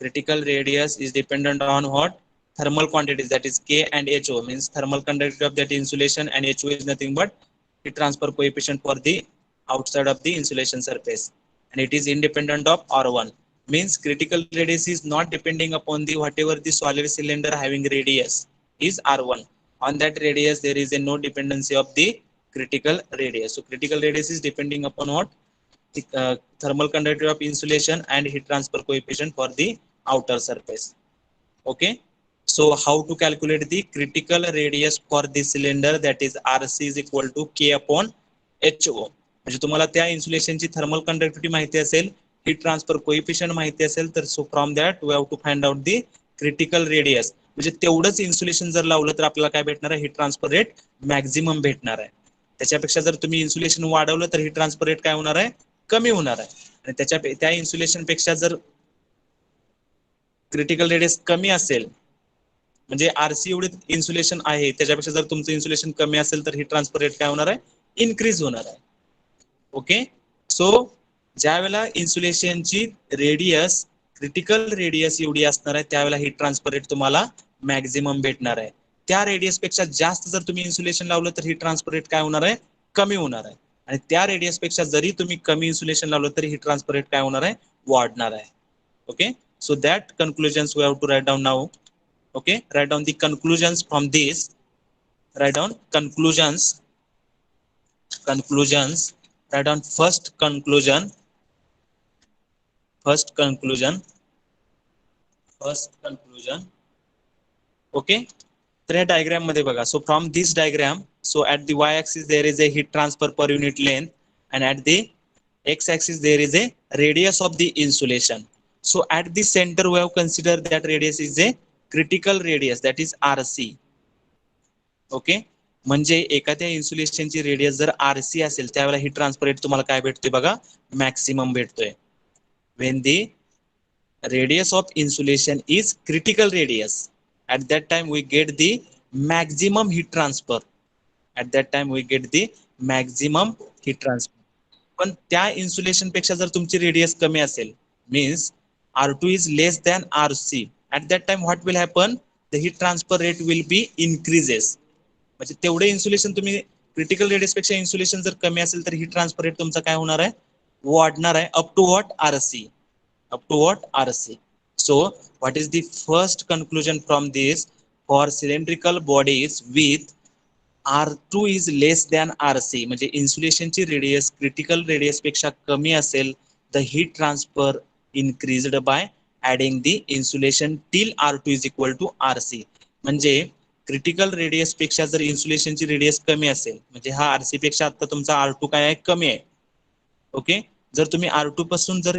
Critical radius is dependent on what? Thermal quantities, that is K and HO, means thermal conductivity of that insulation, and HO is nothing but heat transfer coefficient for the outside of the insulation surface, and it is independent of R1. Means critical radius is not depending upon the whatever the solid cylinder having radius is R1. On that radius there is a no dependency of the critical radius. So critical radius is depending upon what? The thermal conductivity of insulation and heat transfer coefficient for the outer surface. Okay, so how to calculate the critical radius for the cylinder, that is RC is equal to K upon HO. म्हणजे तुम्हाला त्या इन्सुलेशनची thermal conductivity माहिती असेल, heat transfer coefficient माहिती असेल, तर so from that we have to find out the critical radius. म्हणजे तेवढंच इन्सुलेशन जर लावलं तर आपल्याला काय भेटणार आहे, हीट ट्रान्सफर रेट मॅक्झिमम भेटणार आहे. त्याच्यापेक्षा जर तुम्ही इन्सुलेशन वाढवलं तर हीट ट्रान्सफर रेट काय होणार आहे, कमी होणार आहे. आणि त्या इन्सुलेशन पेक्षा जर क्रिटिकल रेडियस कमी असेल, म्हणजे आरसी एवढे इन्सुलेशन आहे त्याच्यापेक्षा जर तुमचं इन्सुलेशन कमी असेल तर हीट ट्रान्सफर रेट काय होणार आहे, इन्क्रीज होणार आहे. ओके, सो ज्या वेळेला इन्सुलेशनची रेडियस क्रिटिकल रेडियस एवढी असणार आहे त्यावेळेला हीट ट्रान्सफर रेट तुम्हाला मॅक्झिमम भेटणार आहे. त्या रेडियस पेक्षा जास्त जर तुम्ही इन्सुलेशन लावलं तर हीट ट्रान्सफर रेट काय होणार आहे, कमी होणार आहे. आणि त्या रेडियस पेक्षा जरी तुम्ही कमी इन्सुलेशन लावलं तरी हीट ट्रान्सफर रेट काय होणार आहे, वाढणार आहे. Okay, so that conclusions we have to write down now. Okay, write down the conclusions from this. Write down conclusions. Write down first conclusion. Okay, तर या डायग्राम मध्ये बघा. So from this diagram, so at the y axis there is a heat transfer per unit length and at the x axis there is a radius of the insulation. So at the center we have considered that radius is a critical radius, that is RC. Okay, म्हणजे एखाद्या इन्सुलेशनची radius जर RC असेल त्यावेळेला heat transfer rate तुम्हाला काय भेटतोय बघा, maximum भेटतोय. when the radius of insulation is critical radius, at that time we get the maximum heat transfer. At that time we get the maximum heat transfer. पण त्या insulation पेक्षा जर तुमची रेडियस कमी असेल, means R2 is less than RC, at that time what will happen, the heat transfer rate will be increases. म्हणजे तेवढे insulation तुम्ही क्रिटिकल रेडियस पेक्षा इन्सुलेशन जर कमी असेल तर हीट ट्रान्सफर रेट तुमचा काय होणार आहे, वाढणार आहे, up to what RC. up to what RC. So what is the first conclusion from this? For cylindrical bodies with R2 is less than RC, म्हणजे इन्सुलेशनची रेडियस क्रिटिकल रेडियस पेक्षा कमी असेल, the heat transfer increased by adding the insulation till R2 is equal to RC. म्हणजे critical radius पेक्षा जर इन्सुलेशनची radius कमी असेल, म्हणजे हा RC पेक्षा आता तुमचा R2 काय आहे, कमी आहे. ओके, जर तुम्ही R2 पासून जर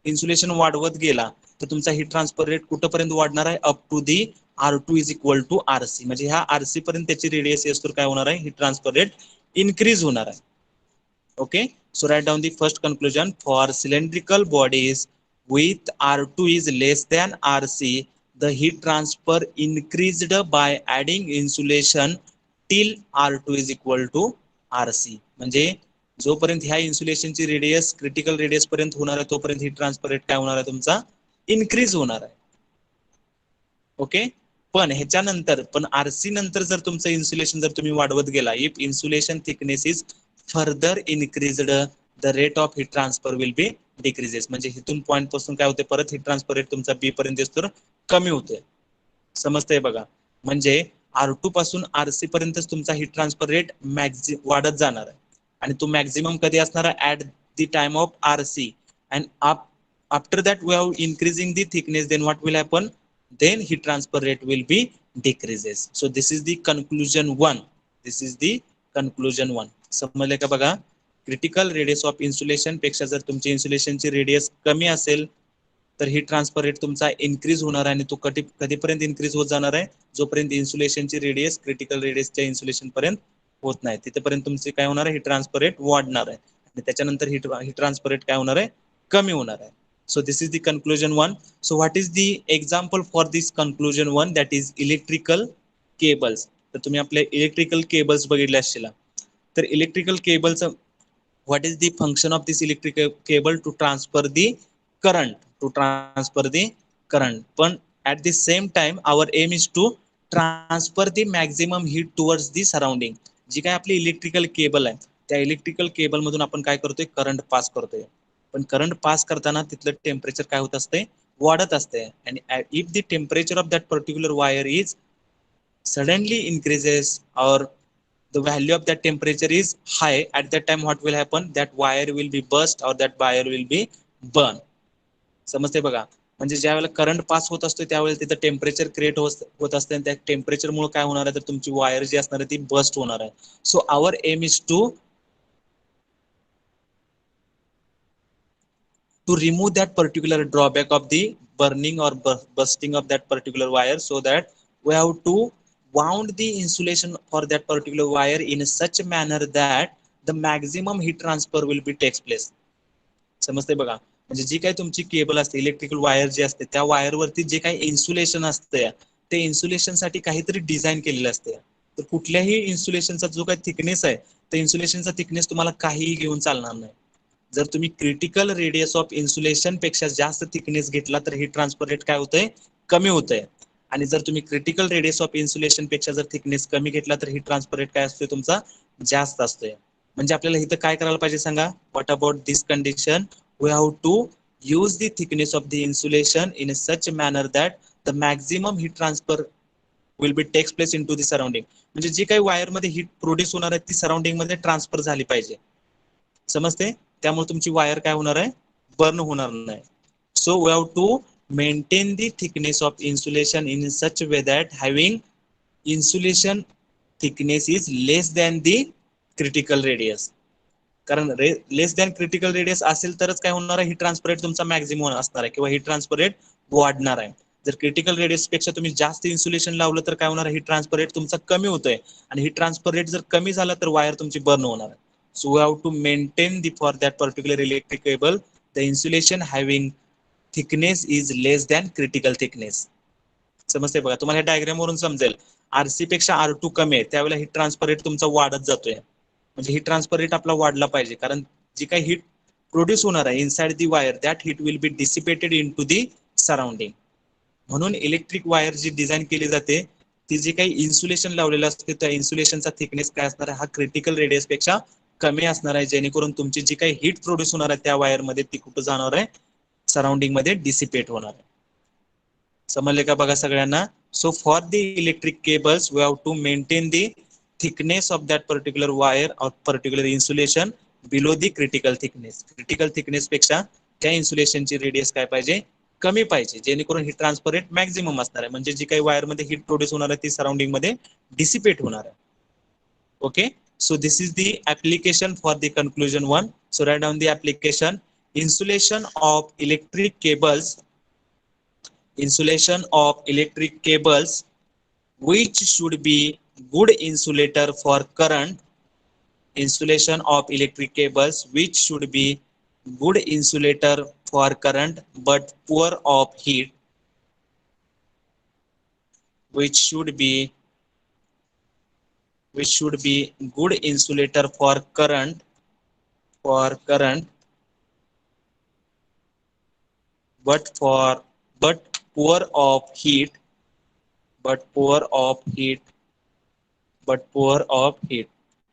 इन्सुलेशन वाढवत गेला तर तुमचा हीट ट्रान्सफर रेट कुठपर्यंत वाढणार आहे, up to the R2 is equal to RC. म्हणजे ह्या RC पर्यंत त्याची रेडियस असतो काय होणार आहे, हीट ट्रान्सफर रेट इन्क्रीज होणार आहे. Okay, so write down the first conclusion. For cylindrical bodies with R2 is less than RC, the heat transfer increased by adding insulation till R2 is equal to RC. म्हणजे जोपर्यंत ह्या इन्सुलेशनची radius critical radius पर्यंत होणार आहे तोपर्यंत heat transfer rate काय होणार आहे, तुमचा इन्क्रीज होणार आहे. ओके, पण ह्याच्यानंतर पण RC नंतर जर तुमचं इन्सुलेशन जर तुम्ही वाढवत गेला, if insulation thickness is further increased, the rate of heat transfer will be decreases. म्हणजे इथून पॉईंट पासून काय होते, परत हीट ट्रान्सफर रेट तुमचा B पर्यंत असतो कमी होते. समजतंय बघा, म्हणजे R2 पासून RC पर्यंतच तुमचा हीट ट्रान्सफर रेट वाढत जाणार आहे. आणि तो मॅक्झिमम कधी असणार आहे, at the time of RC. And after that we have increasing the thickness, then what will happen, then heat transfer rate will be decreases. So this is the conclusion 1. This is the conclusion 1. समजले का बघा, critical radius of insulation पेक्षा जर तुमची इन्सुलेशनची radius कमी असेल तर heat transfer rate तुमचा इन्क्रीज होणार आहे. आणि तो कधीपर्यंत इन्क्रीज होत जाणार आहे, जोपर्यंत इन्सुलेशनची रेडियस क्रिटिकल रेडियसच्या इन्सुलेशन पर्यंत होत नाही, तिथेपर्यंत तुमचे काय होणार आहे, हीट ट्रान्सफर रेट वाढणार आहे. आणि त्याच्यानंतर हीट ट्रान्सफर रेट काय होणार आहे, कमी होणार आहे. So this is the conclusion 1. So what is the example for this conclusion 1? That is electrical cables. तर तुम्ही आपले इलेक्ट्रिकल केबल्स बघितले असतील. तर इलेक्ट्रिकल केबलचं what is the function of this electrical cable? To transfer the current. But at the same time our aim is to transfer the maximum heat towards the surrounding. जी काय आपली electrical cable आहे त्या electrical cable मधून आपण काय करतोय, current pass करतोय. पण करंट पास करताना तिथलं टेम्परेचर काय होत असते, वाढत असते. आणि if the temperature of that particular wire is suddenly increases और the value of that temperature is high, at that time what will happen, that wire will be burst or that wire will be burn. समजते बघा, म्हणजे ज्या वेळेला current pass होत असतो त्यावेळेला तिथं टेम्परेचर क्रिएट होत असते आणि त्या टेम्परेचर मुळे काय होणार आहे, तर तुमची वायर जी असणार आहे ती बस्ट होणार आहे. So our M is to remove that particular drawback of the burning or bursting of that particular wire, so that we have to wound the insulation for that particular wire in such a manner that the maximum heat transfer will be takes place. समजते बघा, म्हणजे जी काही तुमची cable असते, electrical wire जी असते, त्या वायरवरती जे काही insulation असते ते इन्सुलेशन साठी काहीतरी डिझाईन केलेलं असते. तर कुठल्याही इन्सुलेशनचा जो काही थिकनेस आहे त्या इन्सुलेशनचा थिकनेस तुम्हाला काहीही घेऊन चालणार नाही. जर तुम्ही क्रिटिकल रेडियस ऑफ इन्सुलेशन पेक्षा जास्त थिकनेस घेतला तर हीट ट्रान्सफर रेट काय होतंय, कमी होतंय. आणि जर तुम्ही क्रिटिकल रेडियस ऑफ इन्सुलेशन पेक्षा जर थिकनेस कमी घेतला तर हीट ट्रान्सफर रेट काय असतोय तुमचा, जास्त असतोय. म्हणजे आपल्याला इथं काय करायला पाहिजे सांगा, what about this condition, we have to use the thickness of the insulation in a such manner that the maximum heat transfer will be takes place into the surrounding. म्हणजे जी काही वायर मध्ये हीट प्रोड्यूस होणार आहे ती surrounding मध्ये transfer झाली पाहिजे. समजते? त्यामुळे तुमची वायर काय होणार आहे, बर्न होणार नाही. So we have to maintain the thickness of insulation in such way that having insulation thickness is less than the critical radius. कारण लेस दॅन क्रिटिकल रेडियस असेल तरच काय होणार आहे, हीट ट्रान्सफर रेट तुमचा मॅक्झिमम असणार आहे किंवा हीट ट्रान्सफर रेट वाढणार आहे. जर क्रिटिकल रेडियस पेक्षा तुम्ही जास्त इन्सुलेशन लावलं तर काय होणार आहे, हीट ट्रान्सफर रेट तुमचा कमी होतोय. आणि हीट ट्रान्सफर रेट जर कमी झाला तर वायर तुमची बर्न होणार आहे. So we have to maintain the for that particular electric cable the insulation having thickness is less than critical thickness. समजते बघा, तुम्हाला डायग्राम वरून समजेल. आरसी पेक्षा R2 कमी आहे त्यावेळेला हीट ट्रान्सफर रेट तुमचा वाढत जातोय. म्हणजे हीट ट्रान्सफर रेट आपला वाढला पाहिजे, कारण जी काही हीट प्रोड्यूस होणार आहे inside the wire that heat will be dissipated in to the surrounding. म्हणून इलेक्ट्रिक वायर जी डिझाईन केली जाते ती जी काही इन्सुलेशन लावलेलं असते त्या इन्सुलेशनचा थिकनेस काय असणार आहे, हा क्रिटिकल रेडियस पेक्षा कमी असणार आहे, जेणेकरून तुमची जी काही हीट प्रोड्यूस होणार आहे त्या वायर मध्ये ती कुठं जाणार आहे, सराउंडिंग मध्ये डिसिपेट होणार आहे. समजले का बघा सगळ्यांना. So for the electric cables we have to maintain the thickness of that particular wire or particular insulation below the critical thickness. Critical thickness पेक्षा त्या इन्सुलेशनची रेडियस काय पाहिजे, कमी पाहिजे, जेणेकरून हीट ट्रान्सफर रेट मॅक्झिमम असणार आहे. म्हणजे जी काही वायर मध्ये हीट प्रोड्यूस होणार आहे ती सराउंडिंग मध्ये डिसिपेट होणार आहे. Okay, so this is the application for the conclusion one. So write down the application. Insulation of electric cables, insulation of electric cables which should be good insulator for current. Insulation of electric cables which should be good insulator for current but poor of heat, which should be good insulator for current but poor of heat,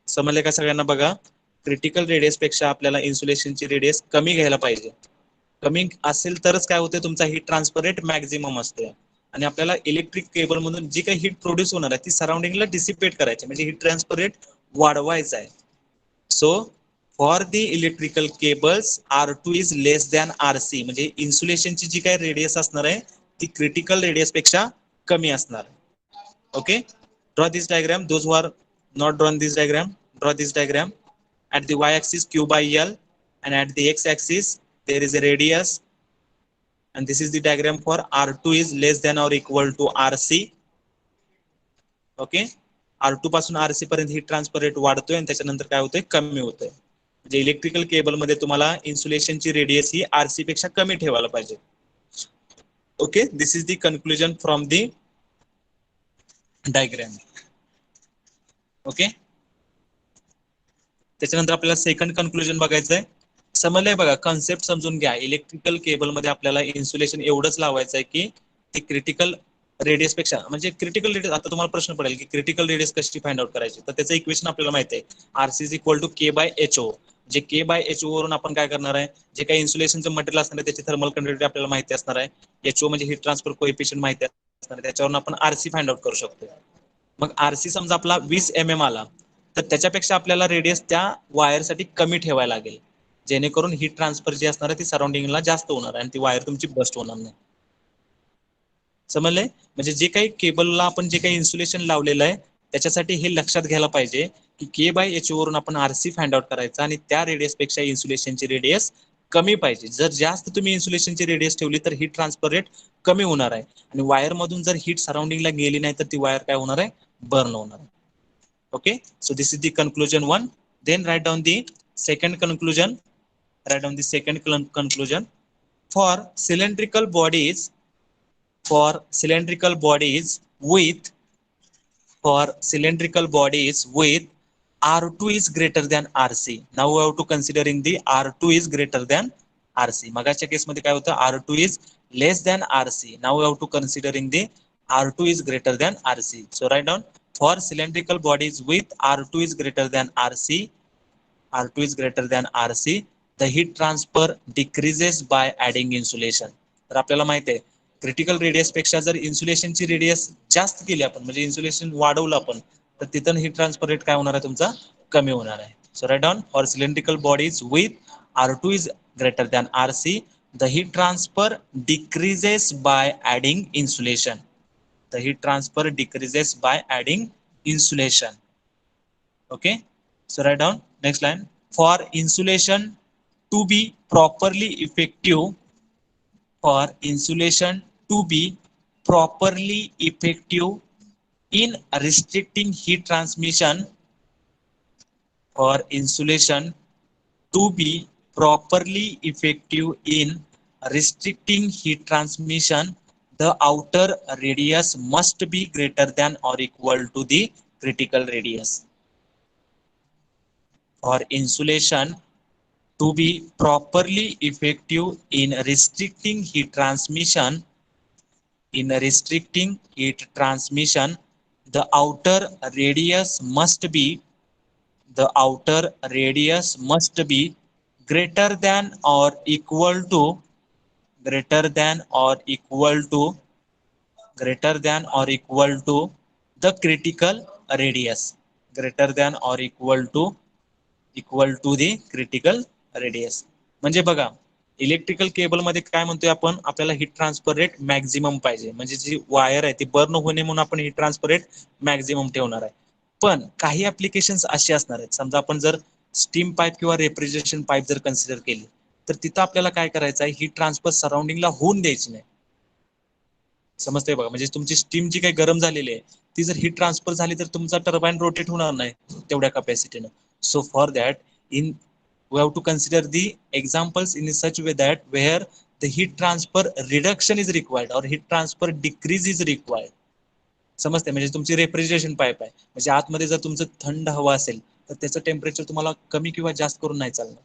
समजले का सगळ्यांना बघा. Critical radius पेक्षा आपल्याला इन्सुलेशनची radius कमी घ्यायला पाहिजे. कमी असेल तरच काय होते, तुमचा हीट ट्रान्सफर रेट मॅक्झिमम असते. आणि आपल्याला इलेक्ट्रिक केबल मधून जी काही हीट प्रोड्यूस होणार आहे ती सराउंडिंगला डिसिपेट करायची, म्हणजे हीट ट्रान्सफर रेट वाढवायचा आहे. So for the electrical cables R2 is less than RC, म्हणजे इन्सुलेशनची जी काही रेडियस असणार आहे ती क्रिटिकल रेडियस पेक्षा कमी असणार. Okay, draw this diagram. Those who are not drawn this diagram, draw this diagram. At the y-axis Q by L and at the x-axis there is a radius, and this is the diagram for R2 is less than or equal to RC. Okay, R2 पासून RC पर्यंत heat transfer rate वाढतोय आणि त्याच्यानंतर काय होतंय, कमी होतंय. म्हणजे इलेक्ट्रिकल केबल मध्ये तुम्हाला इन्सुलेशनची रेडियस ही RC पेक्षा कमी ठेवायला पाहिजे. Okay, this is the conclusion from the diagram. Okay, त्याच्यानंतर आपल्याला सेकंड कन्क्लुजन बघायचं आहे. समजलंय बघा, कन्सेप्ट समजून घ्या. इलेक्ट्रिकल केबल मध्ये आपल्याला इन्सुलेशन एवढंच लावायचं आहे की ती क्रिटिकल रेडियस पेक्षा, म्हणजे क्रिटिकल रेडियस, आता तुम्हाला प्रश्न पडेल की क्रिटिकल रेडियस कशी फाइंड आउट करायची, तर त्याचं इक्वेशन आपल्याला माहिती आहे, RC is equal to K/HO. जे K/HO वरून आपण काय करणार आहे, जे काही इन्सुलेशनचं मटेरियल असणार आहे त्याची थर्मल कंडक्टिव्हिटी आपल्याला माहिती असणार आहे, HO म्हणजे हीट ट्रान्सफर कोएफिशियंट माहिती असणार आहे, त्याच्यावरून आपण RC फाइंड आउट करू शकतो. मग RC समजा आपला 20 mm आला तर त्याच्यापेक्षा आपल्याला रेडियस त्या वायरसाठी कमी ठेवायला लागेल, जेणेकरून हीट ट्रान्सफर जी असणार आहे ती सराउंडिंगला जास्त होणार आहे आणि ती वायर तुमची बस्ट होणार नाही. समजलंय? म्हणजे जे काही केबलला आपण जे काही इन्सुलेशन लावलेलं आहे त्याच्यासाठी हे लक्षात घ्यायला पाहिजे की K/HO वरून आपण RC फाइंड आउट करायचा आणि त्या रेडियस पेक्षा इन्सुलेशनची रेडियस कमी पाहिजे. जर जास्त तुम्ही इन्सुलेशनची रेडियस ठेवली तर हीट ट्रान्सफर रेट कमी होणार आहे आणि वायर मधून जर हीट सराउंडिंगला गेली नाही तर ती वायर काय होणार आहे, बर्न होणार आहे. Okay, so this is the conclusion one. Then write down the second conclusion. Write down the second conclusion. For cylindrical bodies, with R2 is greater than RC. Now we have to considering the R2 is greater than RC. मगाच्या केसमध्ये काय होतं, R2 is less than RC. Now we have to considering the R2 is greater than RC. So write down, for cylindrical bodies with R2 is greater than RC, R2 is greater than RC, the heat transfer decreases by adding insulation. तर आपल्याला माहिती आहे critical radius पेक्षा जर इन्सुलेशनची radius जास्त केली आपण, म्हणजे इन्सुलेशन वाढवलं आपण, तर तिथं हीट ट्रान्सफर रेट काय होणार आहे तुमचा, कमी होणार आहे. So write down, for cylindrical bodies with R2 is greater than RC, the heat transfer decreases by adding insulation. The heat transfer decreases by adding insulation. Okay, so write down next line, for insulation to be properly effective, for insulation to be properly effective in restricting heat transmission, for insulation to be properly effective in restricting heat transmission, the outer radius must be greater than or equal to the critical radius. For insulation to be properly effective in restricting heat transmission, the outer radius must be, the outer radius must be greater than or equal to, greater than or equal to, greater than or equal to the critical radius, greater than or equal to the critical radius. म्हणजे बघा, electrical cable मध्ये काय म्हणतोय आपण, आपल्याला heat transfer rate maximum पाहिजे, म्हणजे जी wire आहे ती बर्न होणे म्हणून आपण हीट ट्रान्सफर रेट मॅक्झिमम ठेवणार आहे. पण काही ऍप्लिकेशन्स असे असणार आहेत, समजा आपण जर स्टीम पाईप किंवा रेफ्रिजरेशन पाईप जर कन्सिडर केली, तर तिथं आपल्याला काय करायचं आहे, हीट ट्रान्सफर सराउंडिंगला होऊन द्यायची नाही. समजतंय बघा, म्हणजे तुमची स्टीम जी काही गरम झालेली आहे ती जर हीट ट्रान्सफर झाली तर तुमचा टर्बाइन रोटेट होणार नाही तेवढ्या कॅपॅसिटीनं. So for that in we have to consider the examples in such way that where the heat transfer reduction is required or heat transfer decrease is required. समजते, म्हणजे तुमची रेफ्रिजरेशन पाईप आहे, म्हणजे आतमध्ये जर तुमचं थंड हवा असेल तर त्याचं टेम्परेचर तुम्हाला कमी किंवा जास्त करून नाही चालणार,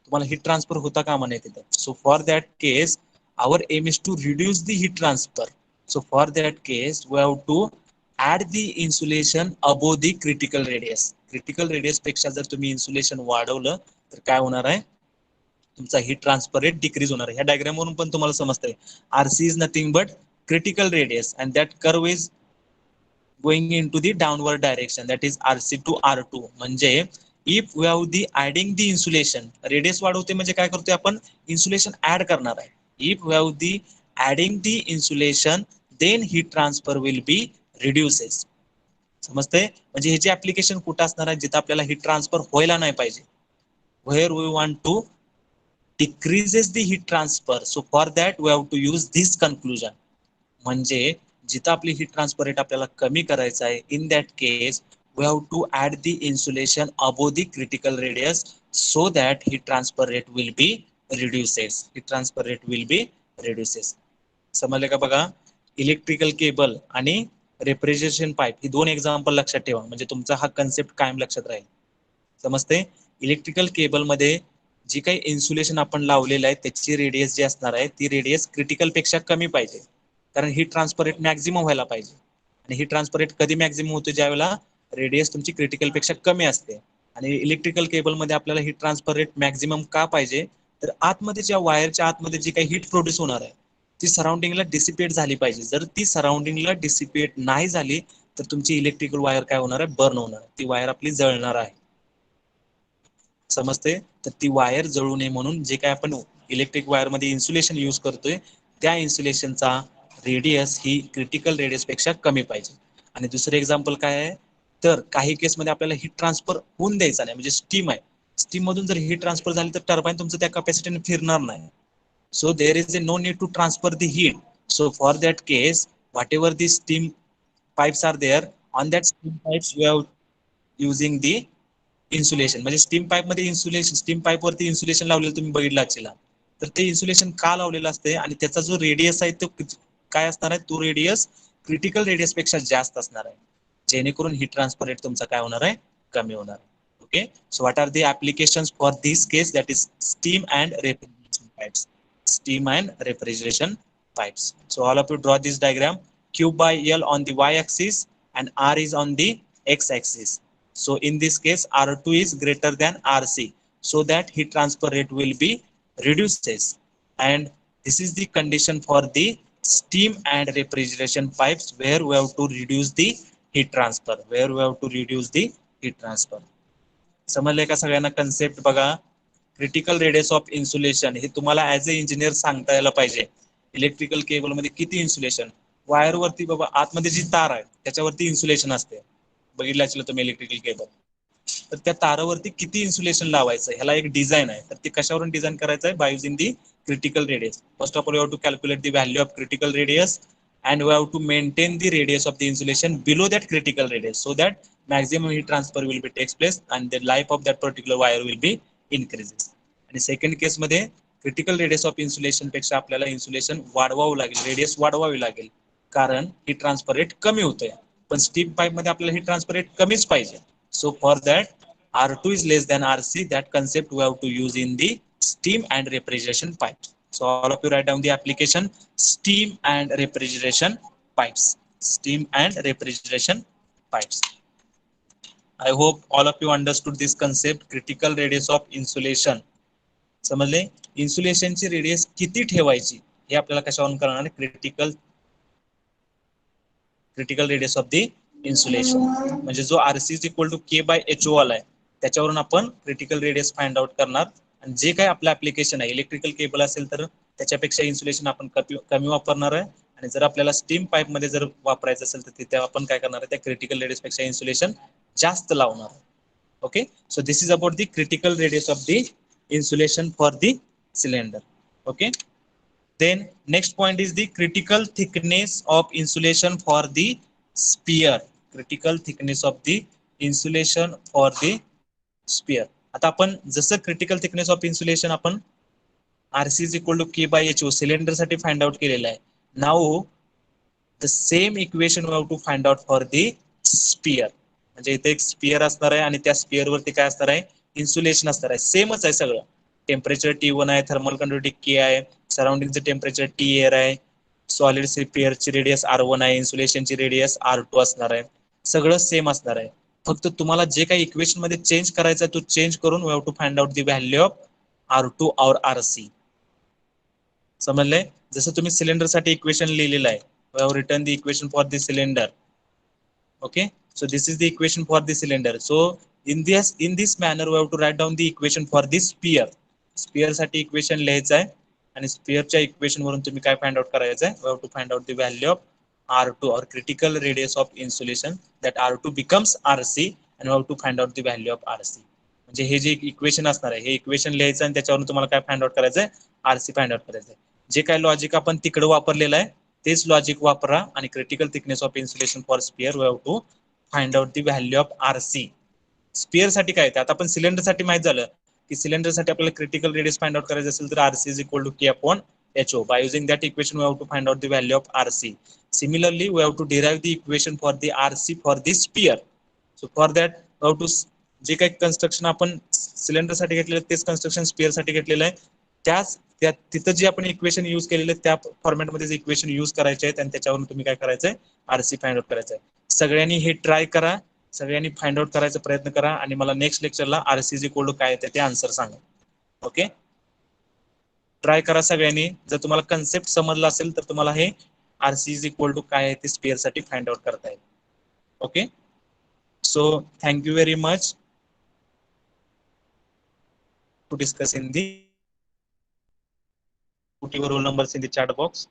तुम्हाला हीट ट्रान्सफर होता कामा नये तिथं. सो for that case our aim is to reduce the heat transfer. So for that case we have to add the insulation above the critical radius. Critical radius पेक्षा जर तुम्ही इन्सुलेशन वाढवलं तर काय होणार आहे, तुमचा हीट ट्रान्सफर रेट डिक्रीज होणार आहे. ह्या डायग्राम वरून पण तुम्हाला समजतंय, RC is nothing but critical radius and that curve is going into the downward direction, that is RC to R2. म्हणजे if we have the adding the insulation, radius वाढवते म्हणजे काय करतोय आपण, इन्सुलेशन ऍड करणार आहे. if we have the adding the insulation then heat transfer will be reduces. समजते, म्हणजे ह्याचे ऍप्लिकेशन कुठं असणार आहे, जिथं आपल्याला हीट ट्रान्सफर व्हायला नाही पाहिजे, where we want to decreases the heat transfer. So for that we have to use this conclusion. म्हणजे जिथं आपली हीट ट्रान्सफर रेट आपल्याला कमी करायचं आहे, in that case we have to add the insulation above the critical radius so that heat transfer rate will be reduces. Heat transfer rate will be reduces. समजले का बघा, इलेक्ट्रिकल केबल आणि refrigeration pipe ही दोन example लक्षात ठेवा, म्हणजे तुमचा हा कन्सेप्ट कायम लक्षात राहील. समजते, इलेक्ट्रिकल केबल मध्ये जी काही इन्सुलेशन आपण लावलेलं आहे त्याची रेडियस जी असणार आहे ती रेडियस क्रिटिकल पेक्षा कमी पाहिजे, कारण हीट ट्रान्सफर रेट मॅक्झिमम व्हायला पाहिजे. आणि हीट ट्रान्सफर रेट कधी मॅक्झिमम होतो, ज्यावेळेला रेडियस तुमची क्रिटिकल पेक्षा कमी असते. आणि इलेक्ट्रिकल केबल मध्ये आपल्याला हीट ट्रान्सफर रेट मॅक्झिमम का पाहिजे, तर आतमध्ये ज्या वायरच्या आतमध्ये जी काही हीट प्रोड्यूस होणार आहे ती सराउंडिंगला डिसिपेट झाली पाहिजे. जर ती सराउंडिंगला डिसिपेट नाही झाली तर तुमची इलेक्ट्रिकल वायर काय होणार आहे, बर्न होणार आहे, ती वायर आपली जळणार आहे. समजते, तर ती वायर जळू नये म्हणून जे काय आपण इलेक्ट्रिक वायर मध्ये इन्सुलेशन यूज करतोय त्या इन्सुलेशनचा रेडियस ही क्रिटिकल रेडियस पेक्षा कमी पाहिजे. आणि दुसरं एक्झाम्पल काय आहे, तर काही केसमध्ये आपल्याला हीट ट्रान्सफर होऊन द्यायचा नाही, म्हणजे स्टीम आहे, स्टीम मधून जर हीट ट्रान्सफर झाली तर टर्बाइन तुमचं त्या कॅपॅसिटीने फिरणार नाही. So there is a no need to transfer the heat. So for that case, whatever the steam pipes are there, on that steam pipes we are using the insulation. म्हणजे steam pipe मध्ये insulation, steam pipe वरती insulation लावलेलं तुम्ही बघितलं असेल, तर ते insulation का लावलेलं असते आणि त्याचा जो रेडियस आहे तो काय असणार आहे, तो रेडियस क्रिटिकल रेडियस पेक्षा जास्त असणार आहे, जेणेकरून हीट ट्रान्सफर रेट तुमचा काय होणार आहे, कमी होणार. Okay, so what are the applications for this case, that is steam and refrigeration pipes. Steam and refrigeration pipes. So all of you draw this diagram. Q by L on the y-axis and R is on the x-axis. So in this case, R2 is greater than RC, so that heat transfer rate will be reduces. And this is the condition for the steam and refrigeration pipes, where we have to reduce the heat transfer. Where we have to reduce the heat transfer. समजले का सगळ्यांना concept? बघा, critical radius of insulation हे तुम्हाला as a engineer सांगता यायला पाहिजे. Electrical cable मध्ये किती इन्सुलेशन, वायर वरती बाबा आतमध्ये जी तार आहे त्याच्यावरती इन्सुलेशन असते, बघितलं असेल तुम्ही इलेक्ट्रिकल केबल. तर त्या तारावरती किती इन्सुलेशन लावायचं ह्याला एक डिझाईन आहे. तर ते कशावरून डिझाईन करायचं आहे? By using the critical radius. First of all you have to calculate the value of critical radius and we have to maintain the radius of the insulation below that critical radius, so that maximum heat transfer will be takes place and the life of that particular wire will be increases. आणि second case मध्ये critical radius of insulation पेक्षा आपल्याला insulation वाढवावं लागेल, radius वाढवावी लागेल, कारण heat transfer rate कमी होतोय. पण स्टीम पाईप मध्ये आपल्याला हीट ट्रान्सफर रेट कमीच पाहिजे. सो for that R2 is less than RC. That concept we have to use in the steam and refrigeration pipes. So all of you write down the application: steam and refrigeration pipes. Steam and refrigeration pipes. I hope all of you understood this concept, critical radius of insulation. समजले? इन्सुलेशनची radius किती ठेवायची हे आपल्याला कशावरून कळणार आहे? Critical radius of the insulation. म्हणजे जो RC is equal to के बाय एच ओ आला आहे त्याच्यावरून आपण क्रिटिकल रेडियस फाइंड आउट करणार. आणि जे काही आपलं ऍप्लिकेशन आहे, इलेक्ट्रिकल केबल असेल तर त्याच्यापेक्षा इन्सुलेशन आपण कमी वापरणार आहे. आणि जर आपल्याला स्टीम पाईप मध्ये जर वापरायचं असेल तर तिथे आपण काय करणार आहे? त्या क्रिटिकल रेडियस पेक्षा इन्सुलेशन जास्त लावणार. Okay, so this is about the critical radius of the insulation for the cylinder. Okay, then next point is the critical thickness of insulation for the sphere. Critical thickness of the insulation for the sphere. आता आपण जसं critical thickness of insulation आपण RC is equal to K by HO cylinder साठी find out केलेलं आहे. Now the same equation we have to find out for the sphere. म्हणजे इथे एक स्पियर असणार आहे आणि त्या स्पियर वरती काय असणार आहे? इन्सुलेशन असणार आहे. सेमच आहे सगळं. टेम्परेचर T1 आहे, थर्मल कंडक्टिव्हिटी K आहे, सराउंडिंगचं टेम्परेचर T एअर आहे, सॉलिड स्पियरची रेडियस R1 आहे, इन्सुलेशनची रेडियस R2 असणार आहे. सगळं सेम असणार आहे. फक्त तुम्हाला जे काही इक्वेशन मध्ये चेंज करायचं आहे तो चेंज करून we have to find out the value of R2 और RC. समजले? जसं तुम्ही सिलेंडर साठी इक्वेशन लिहिलेलं आहे, we have written the equation for the cylinder. Okay, so this is the equation for the cylinder. So in this manner we have to write down the equation for the sphere. Sphere साठी equation लिहायचं आहे आणि स्पियरच्या equation वरून तुम्ही काय find out करायचं आहे? we have to find out the value of R2 or critical radius of insulation, that R2 becomes RC and we have to find out the value of RC. म्हणजे हे जे equation असणार आहे हे equation लिहायचं आणि त्याच्यावरून तुम्हाला काय फाइंड आउट करायचं आहे? RC फाइंड आउट करायचं आहे. जे काय लॉजिक आपण तिकडे वापरलेलं आहे तेच लॉजिक वापरा आणि critical thickness of insulation for sphere we have to find out the value of RC. Sphere साठी काय येते? आता आपण सिलेंडर साठी माहित झालं की सिलेंडर साठी आपल्याला क्रिटिकल रेडियस फाइंड आउट करायचं असेल तर RC is equal to K upon HO. By using that equation we have to find out the value of RC. Similarly we have to derive the equation for the RC for the sphere. So for that we have to जे काही construction आपण cylinder साठी घेतलेलं तेच construction spear साठी घेतलेलं आहे. त्याच तिथं जे आपण इक्वेशन युज केलेले त्या फॉर्मॅटमध्ये जे इक्वेशन युज करायचे आहेत आणि त्याच्यावरून तुम्ही काय करायचंय? RC फाइंड आउट करायचंय. सगळ्यांनी हे ट्राय करा, सगळ्यांनी फाइंड आउट करायचा प्रयत्न करा आणि मला नेक्स्ट लेक्चरला RC इज इक्वल टू काय येते ते आन्सर सांगा. ओके, ट्राय करा सगळ्यांनी. जर तुम्हाला कन्सेप्ट समजला असेल तर तुम्हाला हे RC इज इक्वल टू काय आहे ते स्पियर साठी फाइंड आउट करता येईल. Okay, so thank you very much to discuss in the put your roll numbers in the chat box.